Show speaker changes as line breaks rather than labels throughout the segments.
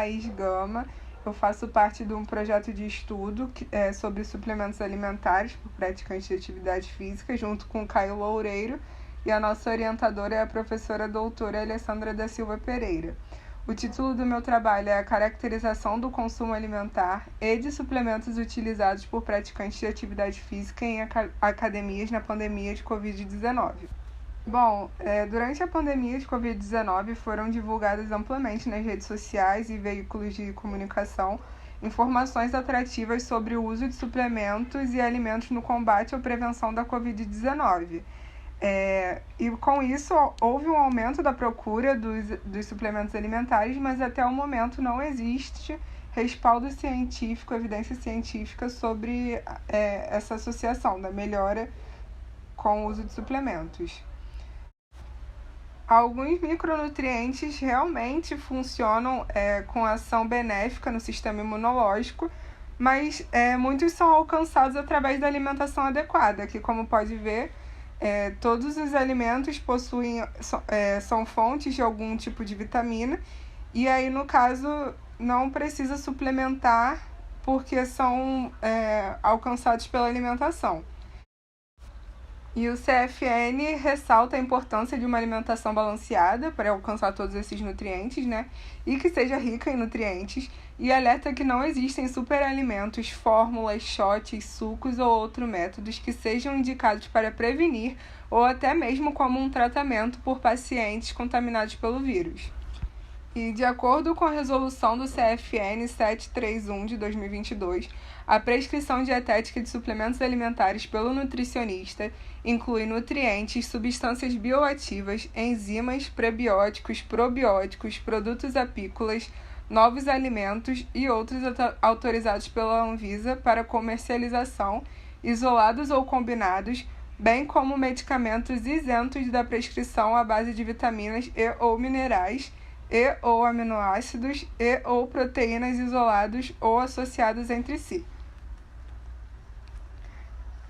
Laís Gama. Eu faço parte de um projeto de estudo sobre suplementos alimentares por praticantes de atividade física, junto com o Caio Loureiro, e a nossa orientadora é a professora doutora Alessandra da Silva Pereira. O título do meu trabalho é a caracterização do consumo alimentar e de suplementos utilizados por praticantes de atividade física em academias na pandemia de Covid-19. Bom, durante a pandemia de Covid-19 foram divulgadas amplamente nas redes sociais e veículos de comunicação informações atrativas sobre o uso de suplementos e alimentos no combate ou prevenção da Covid-19. E com isso houve um aumento da procura dos suplementos alimentares, mas até o momento não existe respaldo científico, evidência científica sobre essa associação da melhora com o uso de suplementos. Alguns micronutrientes realmente funcionam com ação benéfica no sistema imunológico, mas muitos são alcançados através da alimentação adequada, que, como pode ver, todos os alimentos são fontes de algum tipo de vitamina, e aí, no caso, não precisa suplementar porque são alcançados pela alimentação. E o CFN ressalta a importância de uma alimentação balanceada para alcançar todos esses nutrientes, né? E que seja rica em nutrientes, e alerta que não existem superalimentos, fórmulas, shots, sucos ou outros métodos que sejam indicados para prevenir ou até mesmo como um tratamento por pacientes contaminados pelo vírus. E, de acordo com a resolução do CFN 731 de 2022, a prescrição dietética de suplementos alimentares pelo nutricionista inclui nutrientes, substâncias bioativas, enzimas, prebióticos, probióticos, produtos apícolas, novos alimentos e outros autorizados pela Anvisa para comercialização, isolados ou combinados, bem como medicamentos isentos da prescrição à base de vitaminas e ou minerais, e ou aminoácidos e ou proteínas isolados ou associados entre si.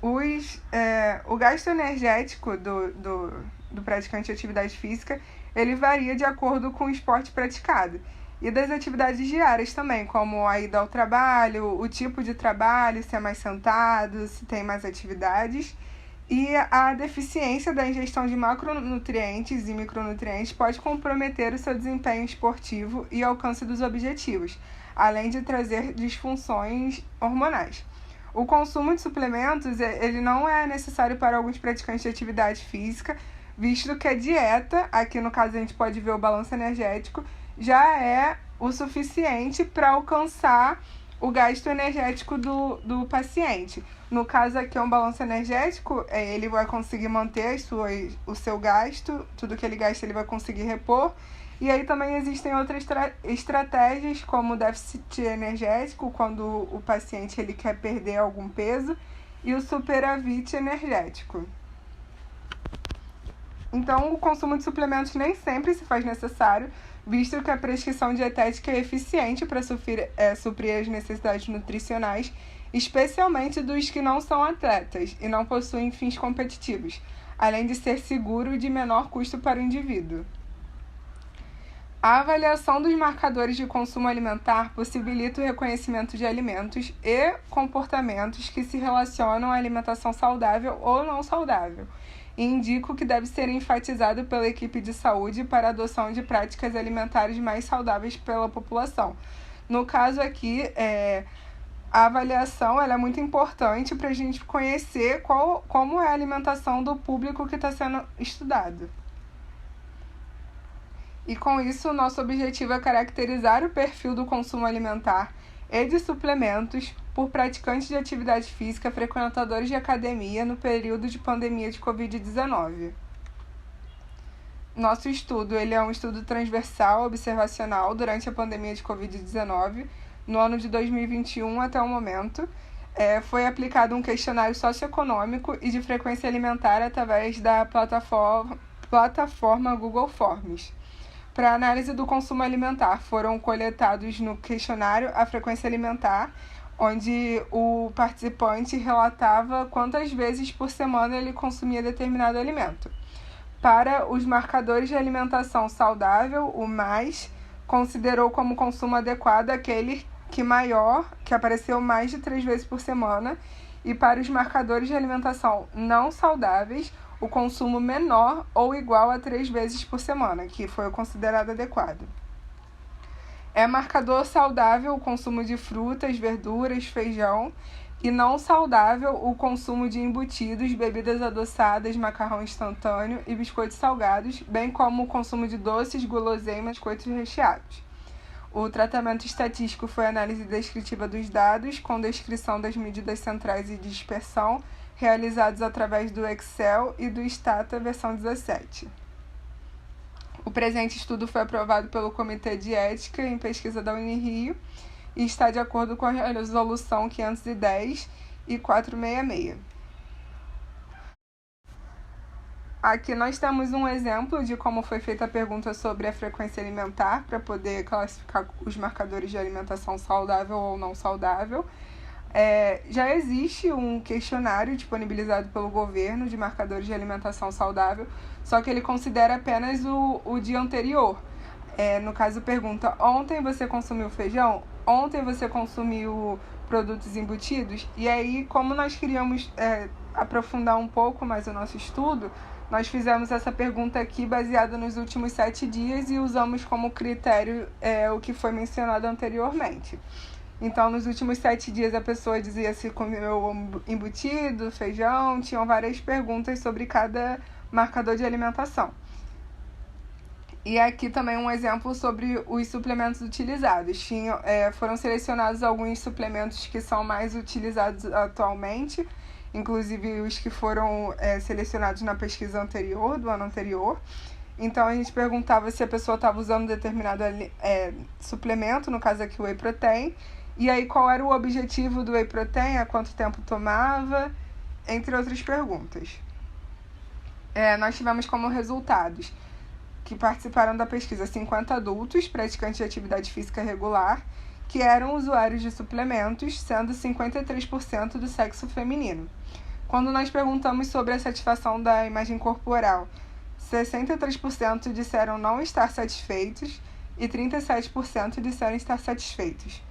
O gasto energético do praticante de atividade física, ele varia de acordo com o esporte praticado. E das atividades diárias também, como a ida ao trabalho, o tipo de trabalho, se é mais sentado, se tem mais atividades. E a deficiência da ingestão de macronutrientes e micronutrientes pode comprometer o seu desempenho esportivo e alcance dos objetivos, além de trazer disfunções hormonais. O consumo de suplementos ele não é necessário para alguns praticantes de atividade física, visto que a dieta, aqui no caso a gente pode ver o balanço energético, já é o suficiente para alcançar o gasto energético do paciente. No caso aqui é um balanço energético, ele vai conseguir manter o seu gasto, tudo que ele gasta ele vai conseguir repor. E aí também existem outras estratégias, como o déficit energético, quando o paciente ele quer perder algum peso, e o superávit energético. Então, o consumo de suplementos nem sempre se faz necessário, visto que a prescrição dietética é eficiente para suprir as necessidades nutricionais, especialmente dos que não são atletas e não possuem fins competitivos, além de ser seguro e de menor custo para o indivíduo. A avaliação dos marcadores de consumo alimentar possibilita o reconhecimento de alimentos e comportamentos que se relacionam à alimentação saudável ou não saudável, e indica o que deve ser enfatizado pela equipe de saúde para a adoção de práticas alimentares mais saudáveis pela população. No caso aqui, a avaliação ela é muito importante para a gente conhecer como é a alimentação do público que está sendo estudado. E com isso, o nosso objetivo é caracterizar o perfil do consumo alimentar e de suplementos por praticantes de atividade física, frequentadores de academia no período de pandemia de Covid-19. Nosso estudo ele é um estudo transversal, observacional, durante a pandemia de Covid-19, no ano de 2021 até o momento. Foi aplicado um questionário socioeconômico e de frequência alimentar através da plataforma Google Forms. Para a análise do consumo alimentar, foram coletados no questionário a frequência alimentar, onde o participante relatava quantas vezes por semana ele consumia determinado alimento. Para os marcadores de alimentação saudável, o MAIS, considerou como consumo adequado aquele que apareceu mais de 3 vezes por semana, e para os marcadores de alimentação não saudáveis, o consumo menor ou igual a 3 vezes por semana, que foi o considerado adequado. É marcador saudável o consumo de frutas, verduras, feijão, e não saudável o consumo de embutidos, bebidas adoçadas, macarrão instantâneo e biscoitos salgados, bem como o consumo de doces, guloseimas e biscoitos recheados. O tratamento estatístico foi a análise descritiva dos dados, com descrição das medidas centrais e dispersão, realizados através do Excel e do Stata versão 17. O presente estudo foi aprovado pelo Comitê de Ética em Pesquisa da Unirio e está de acordo com a Resolução 510 e 466. Aqui nós temos um exemplo de como foi feita a pergunta sobre a frequência alimentar para poder classificar os marcadores de alimentação saudável ou não saudável. Já existe um questionário disponibilizado pelo governo de marcadores de alimentação saudável, só que ele considera apenas o dia anterior. No caso, pergunta: ontem você consumiu feijão? Ontem você consumiu produtos embutidos? E aí, como nós queríamos aprofundar um pouco mais o nosso estudo, nós fizemos essa pergunta aqui baseada nos últimos 7 dias e usamos como critério o que foi mencionado anteriormente. Então, nos últimos 7 dias, a pessoa dizia se comeu embutido, feijão, tinham várias perguntas sobre cada marcador de alimentação. E aqui também um exemplo sobre os suplementos utilizados. Foram selecionados alguns suplementos que são mais utilizados atualmente, inclusive os que foram selecionados na pesquisa anterior, do ano anterior. Então, a gente perguntava se a pessoa estava usando determinado suplemento, no caso aqui o Whey Protein, e aí qual era o objetivo do Whey Protein, há quanto tempo tomava, entre outras perguntas. Nós tivemos como resultados que participaram da pesquisa 50 adultos praticantes de atividade física regular, que eram usuários de suplementos, sendo 53% do sexo feminino. Quando nós perguntamos sobre a satisfação da imagem corporal, 63% disseram não estar satisfeitos e 37% disseram estar satisfeitos.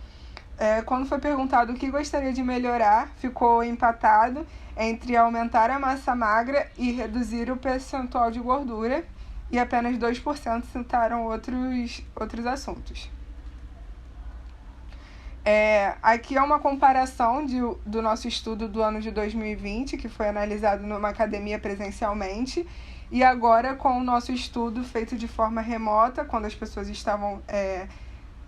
Quando foi perguntado o que gostaria de melhorar, ficou empatado entre aumentar a massa magra e reduzir o percentual de gordura, e apenas 2% citaram outros assuntos. Aqui é uma comparação do nosso estudo do ano de 2020, que foi analisado numa academia presencialmente, e agora com o nosso estudo feito de forma remota, quando as pessoas estavam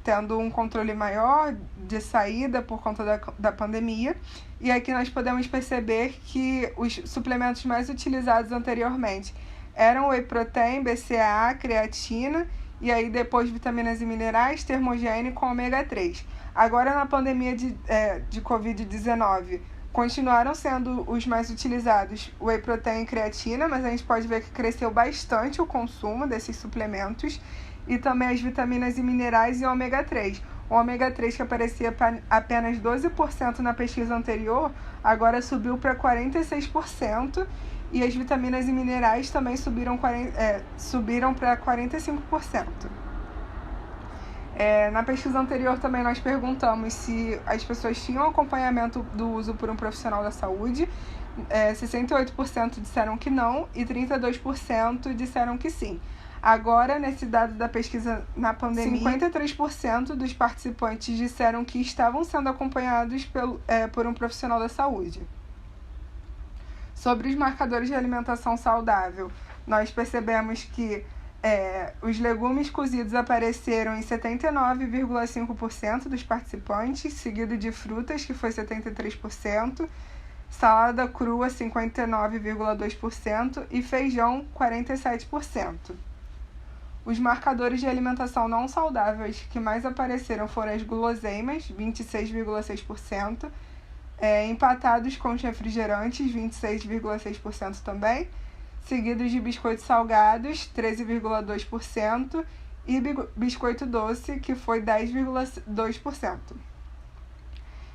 tendo um controle maior de saída por conta da pandemia. E aqui nós podemos perceber que os suplementos mais utilizados anteriormente eram Whey Protein, BCAA, creatina, e aí depois vitaminas e minerais, termogênio com ômega 3. Agora, na pandemia de Covid-19, continuaram sendo os mais utilizados Whey Protein e creatina, mas a gente pode ver que cresceu bastante o consumo desses suplementos, e também as vitaminas e minerais e ômega 3. O ômega 3, que aparecia apenas 12% na pesquisa anterior, agora subiu para 46%, e as vitaminas e minerais também subiram para 45%. Na pesquisa anterior também nós perguntamos se as pessoas tinham acompanhamento do uso por um profissional da saúde. 68% disseram que não e 32% disseram que sim. Agora, nesse dado da pesquisa na pandemia, 53% dos participantes disseram que estavam sendo acompanhados por um profissional da saúde. Sobre os marcadores de alimentação saudável, nós percebemos que os legumes cozidos apareceram em 79,5% dos participantes, seguido de frutas, que foi 73%, salada crua, 59,2% e feijão, 47%. Os marcadores de alimentação não saudáveis que mais apareceram foram as guloseimas, 26,6%, empatados com os refrigerantes, 26,6% também, seguidos de biscoitos salgados, 13,2%, e biscoito doce, que foi 10,2%.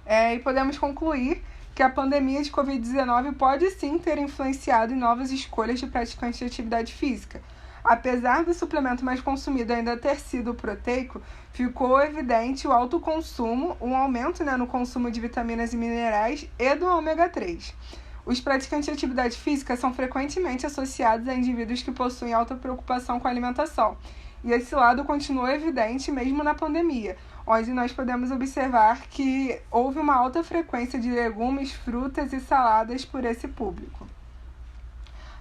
E podemos concluir que a pandemia de Covid-19 pode sim ter influenciado em novas escolhas de praticantes de atividade física. Apesar do suplemento mais consumido ainda ter sido o proteico, ficou evidente o alto consumo, um aumento, no consumo de vitaminas e minerais e do ômega 3. Os praticantes de atividade física são frequentemente associados a indivíduos que possuem alta preocupação com a alimentação. E esse lado continua evidente mesmo na pandemia, onde nós podemos observar que houve uma alta frequência de legumes, frutas e saladas por esse público.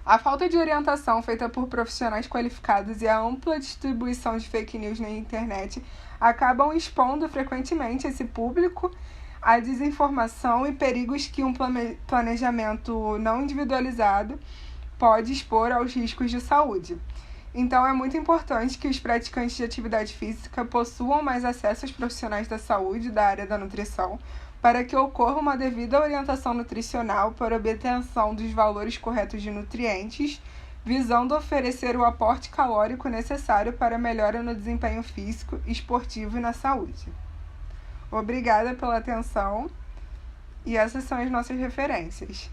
A falta de orientação feita por profissionais qualificados e a ampla distribuição de fake news na internet acabam expondo frequentemente esse público à desinformação e perigos que um planejamento não individualizado pode expor aos riscos de saúde. Então, é muito importante que os praticantes de atividade física possuam mais acesso aos profissionais da saúde da área da nutrição, para que ocorra uma devida orientação nutricional para a obtenção dos valores corretos de nutrientes, visando oferecer o aporte calórico necessário para a melhora no desempenho físico, esportivo e na saúde. Obrigada pela atenção e essas são as nossas referências.